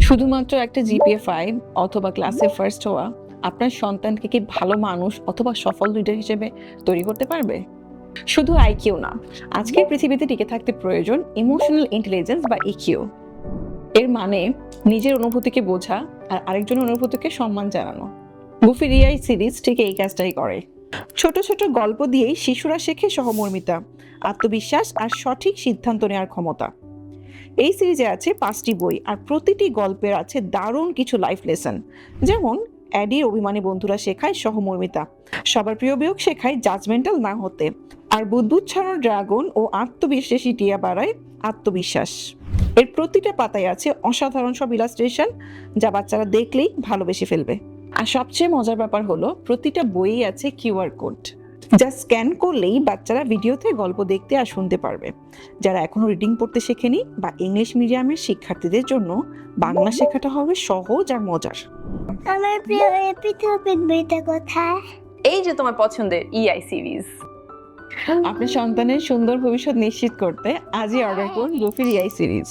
শুধুমাত্র একটা জিপিএ 5 অথবা ক্লাসে ফার্স্ট হওয়া আপনার সন্তানকে কি ভালো মানুষ অথবা সফল লিডার হিসেবে তৈরি করতে পারবে? শুধু আইকিউ না, আজকের পৃথিবীতে টিকে থাকতে প্রয়োজন ইমোশনাল ইন্টেলিজেন্স বা ইকিউ। এর মানে নিজের অনুভূতিকে বোঝা আর আরেকজনের অনুভূতিকে সম্মান জানানো। গুফি রিয়াই সিরিজ ঠিক এই কাজটাই করে। ছোট ছোট গল্প দিয়েই শিশুরা শেখে সহমর্মিতা, আত্মবিশ্বাস আর সঠিক সিদ্ধান্ত নেওয়ার ক্ষমতা। এই সিরিজে আছে 5টি বই আর প্রতিটি গল্পের আছে দারুণ কিছু লাইফ লেসন। যেমন অ্যাডির অভিমানী বন্ধুরা শেখায় সহমর্মিতা, সবার প্রিয় বিয়োগ শেখায় জাজমেন্টাল না হতে, আর বুদবুদ ছাড়ানো ড্রাগন ও আত্মবিশ্বাসী টিয়া বাড়ায় আত্মবিশ্বাস। এর প্রতিটা পাতায় আছে অসাধারণ সব ইলাস্ট্রেশন যা বাচ্চারা দেখলেই ভালোবেসে ফেলবে। আর সবচেয়ে মজার ব্যাপার হলো প্রতিটা বইয়ে আছে কিউআর কোড, যা স্ক্যান করলেই বাচ্চারা ভিডিওতে গল্প দেখতে আর শুনতে পারবে। যারা এখনো রিডিং পড়তে শেখেনি বা ইংলিশ মিডিয়ামের শিক্ষার্থীদের জন্য বাংলা শেখাটা হবে সহজ আর মজার। আমার প্রিয় এপিথোপিক বইটা কোথায়? এই যে তোমার পছন্দের ইআই সিরিজ। আপনার সন্তানের সুন্দর ভবিষ্যৎ নিশ্চিত করতে আজই অর্ডার করুন গুফি রিয়াই সিরিজ।